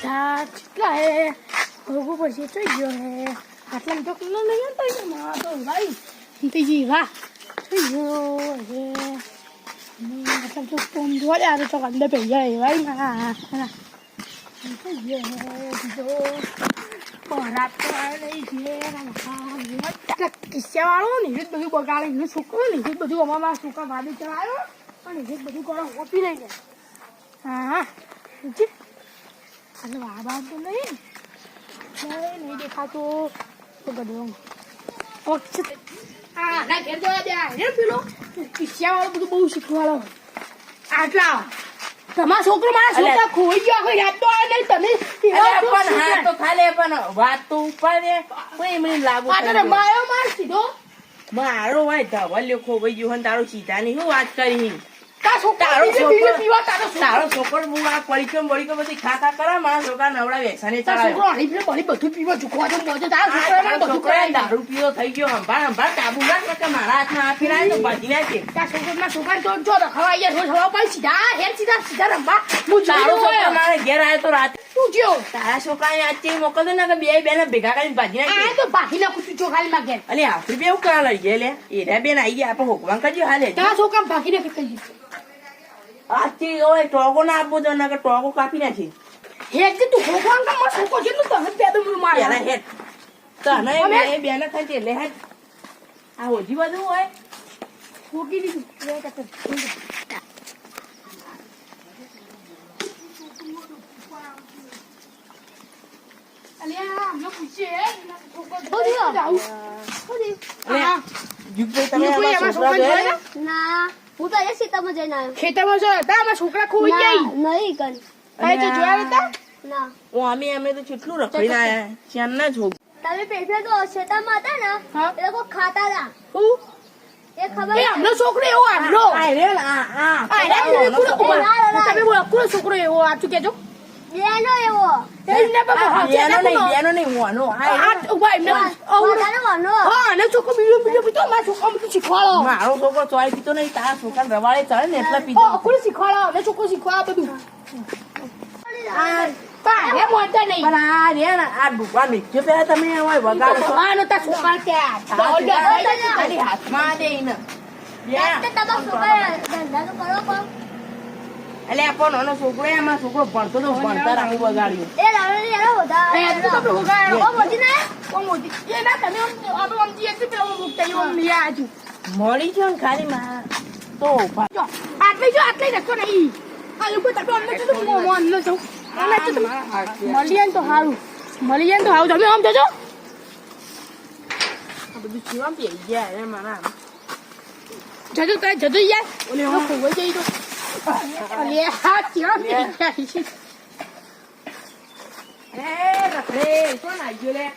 બધા કેટલા હે ભોગવું પડશે થઈ ગયો હે આટલા તો કિલો નહીં તો તો ભાઈ ત્રીજી વાહ થઈ ગયો હે મતલબ તો કોમ જોડે આ તો અંદર પડી જાય ભાઈ ના થઈ ગયો હે રાત તો આવે નહીં છે કિસ્સાવાળો ને એ બધું બગાડે એનું છોકરો ને એ બધું અમારા છોકરા ભાભી ચલાવ્યો પણ એ બધું કરો ઓપી લઈ જાય હા અને વાહ તો નહીં દેખાતો તો બધું હા ઘેર જોવા દે પેલો કિસ્સાવાળો બધું બહુ શીખવાડો આટલા તમારા છોકરો મારા છોકરા ખોઈ ગયો કોઈ રાત તો આવે નહીં તમે પણ હા તો ખાલે પણ વાત તો ઉપર કોઈ મને લાગુ મારો માર સીધો મારો ભાઈ ધવલ્યો ખોવાઈ ગયો ને તારો સીધા ની શું વાત કરી તારો છોકરો હું આ પડીકમ બડીકમ બધી ખા કરે મારા છોકરા નવડા વેસાને બધું પીવો ચૂકવા દારૂ પીવો થઈ ગયો સંભાળ કાબુ રાખ કે મારા હાથમાં આપી રહ્યા તો બાજી નાખે છોકરા તો જો ખવાઈ ગયા સીધા સીધા રંબા હું તારો છોકરો મારે ઘેર આવ્યો તો રાતે તું જો તારા છોકરા આજે મોકલતો ને કે બે બેને ભેગા કરીને બાજી નાખે તો બાકી નાખું તું ચોખાલી માં ઘેર અલે આપડી બે એવું કરવા લઈ ગયા લે એના બેન આવી ગયા આપણે હોકવાન કરજો હાલે તારા છોકરા બાકી નાખી કહી આજથી ઓય ટોકો ના આપવો તો ના કે ટોકો કાપી નાખી હેડ કે તું ભગવાન કા મત છોકો છે તું તને પેદો મુલ મારે પેલા હેડ તને બે બેને ખાઈ છે લે હેડ આ ઓજી બાજુ હોય ફોકી દીધું લે કતર અલ્યા આમ પૂછે હોદી જાવ હોદી હા યુગભાઈ તમે આમાં છોકરા જોયા ના હું તો એ સીતામાં જઈને આવ્યો ખેતરમાં જો હતા અમારા છોકરા ખોઈ ગયા નહીં કઈ કઈ તો જોયા હતા ના ઓ અમે તો કેટલું રખડીને આયા ચાન ના જો તમે પેલા તો ક્ષેત્રમાં હતા ને એ લોકો ખાતા હતા હું એ ખબર એ આમનો છોકરો એવો આમનો આ રે તમે બોલો કોનો છોકરો એવો આ તું કેજો બેનો એવો એને બેનો નહીં વાનો આ ઉભા એમને ખાતાનો વાનો હા અને છોકરો બીજો પીતો મારા છોકરા બધું શીખવાડો મારો છોકરો ચોય પીતો નહીં તારા છોકરા રવાડે ચડે ને એટલે પીતો કોણ શીખવાડો અને છોકરો શીખવાડો બધું પાડે મોટા નહીં પણ આ રે ને આ ડુબા મેચ્યો પેલા તમે હોય વગાડો આનો તા છોકરા ત્યાં ખાલી હાથમાં દે ને તમારા છોકરા ધંધા તો કરો પણ એટલે આ પણ નાનો છોકરો એમાં છોકરો ભણતો તો ભણતા રાખું બગાડ્યું એ લાવણી એનો હોતા ઓ મોટી ને ઓ મોટી એ ના તમે આપણે સમજી એક પેલો મુક્ત ઈ ઓમ લિયા આજુ મળી જો ને ખાલી માં તો જો આટલે રસ્તો નહીં આ લોકો તો અમને તો મોન ન જો અમે તો મળીએ તો હારું તમે આમ જજો આ બધું જીવન પી ગયા હે મારા જજો યાર ઓલે હું કોઈ જઈ તો અલે હા ક્યાં પી ગયા એ રખડે કોણ આવ્યો લે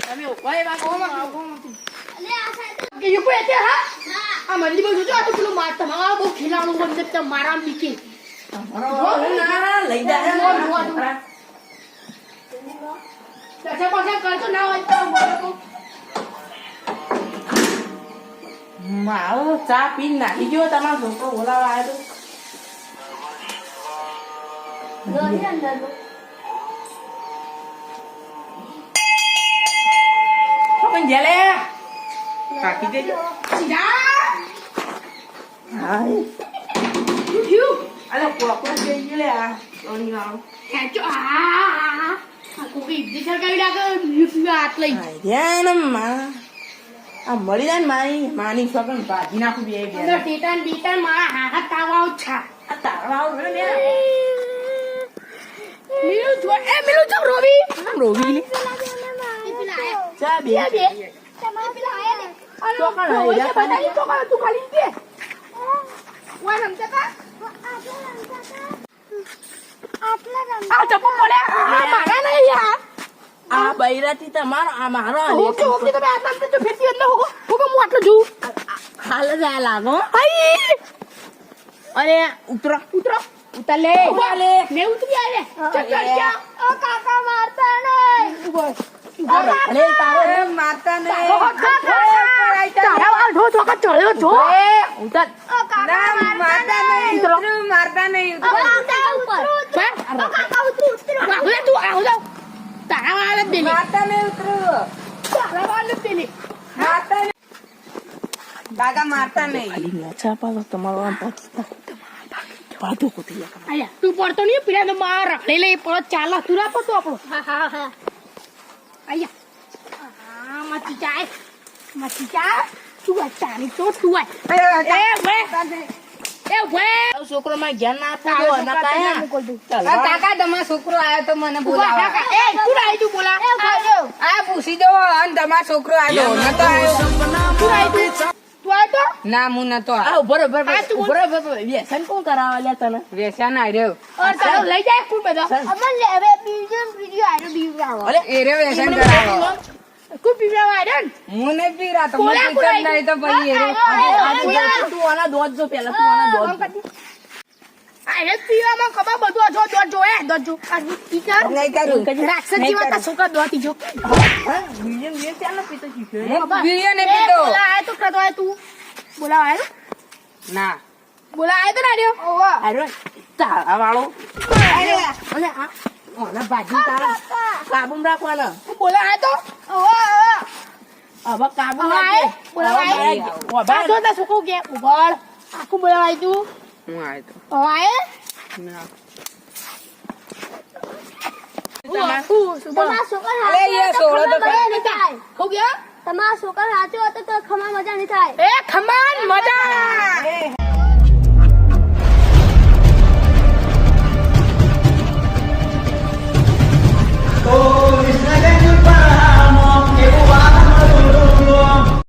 તમે કોઈ વાત અલે આ સાઈડ કે યુ કોઈ હા આ મંદી માં જોજો આ તો પેલું માર તમારા બહુ ખીલાણું બંધ તે મારા બીકે ના લઈ જાય પાછા કરતો ના હોય તો બોલો મારો ચા પીને નાખી ગયો તમારો છોકરો બોલાવા આવ્યો દોરી અંદર તો પણ જેલે કાકી દેજો હાય અલે કોકો જઈ ગયો લે આ ઓની વાળો ખેંચો આ કોકી દીસર કરી લાગે યુ હાથ લઈ ધ્યાન માં આ મળી જાય ને માની સગન ભાજી નાખું બે અંદર ટીટન મારા હાથ તાવાઓ છા આ તારવા ને મિલું જો રોવી રોવી ચા બે તમારા પેલા આયા ને તો કણ હોય બતાવી તો તું ખાલી દે વા રમતા આ ચપ્પુ પડે મારા નહીં યાર આ બૈરાથી તમારો આ મારો ઓકે તમે આ નામ તો ફેરતી અંદર હોગો હું આટલો જોઉં હાલ જ આ લાગો આઈ અરે ઉતરો ઉતાર લે મે ઉતરી આલે ચક્કર ક્યાં ઓ કાકા મારતા નહીં અરે તારો મારતા ને તારા વાળ ધો ચોકા ચડ્યો છો ઉતર. કાકા મારતા નહીં મારતા નહીં. કાકા ઉપર કાકા ઉતરો આહુલે તું આહુલે તારા વાળા જ દેલી મારતા નહીં ઉતરું. તારા વાળા જ દેલી મારતા નહીં. કાકા મારતા નહીં. આયા તું પડતો નહીં પેલા તો માર રખડે લઈ પડત ચાલ તું ના પડતો આપણો હા આયા મચી જાય તું આ તારી તો તું આ છોકરો માં જ્ઞાન ના આપો ના કાયા. કાકા તમારો છોકરો આવ્યો તો મને બોલાવો તું આવી તું બોલા આ પૂછી દો અને તમારો છોકરો આવ્યો નતો આવ્યો તું આવી તું આવ્યો ના હું નતો આવ્યો. આ ઉભો રહો, ઉભો રહો, ઉભો રહો, ઉભો રહો. વ્યસન કોણ કરાવવા લ્યા તને? વ્યસન આવ્યો और चलो लई जाए कुल બધા અમન લે હવે વિડિયો આયો બીવરાવો અરે, એરે વ્યસન કરાવો કુ પીવા આડન હું નહીં પીરા તો બોલા, મને પીતા જ નહીં તો પછી એરે તું આના દોધ જો પેલા, તું આના દોધ જો. આરે પીવામાં ખબર બધું જો દોડ જો આ ટીચર નહીં કરું રાક્ષસ જેવા તા છોકરા દોતી જો હા, વિલિયમ વિલિયમ ચાલો પીતો શીખ્યો. હું બીડીઓ નહીં પીતો બોલા આય તો કતો આય તું બોલા આય ના બોલા આય તો નાડ્યો ઓવા અરે, તારા વાળો. અને આ ઓના ભાજી તારા કાબુમાં રાખવાના. બોલા આય તો ઓવા હવે કાબુ હવે રાખજે. આય, બોલાવા હવે આય. ઉભા આ રહો. જો તા છોકરો કે ઉભળ આખું બોલા આય તું હું આવ્યો તો ઓવાય ના બોલા તમારા છોકરા અરે યાર સોળો તો મજા નહીં થાય હો ગયા તમારા છોકરા સાચો હતો તો ખમા મજા નહીં થાય એ ખમાન મજા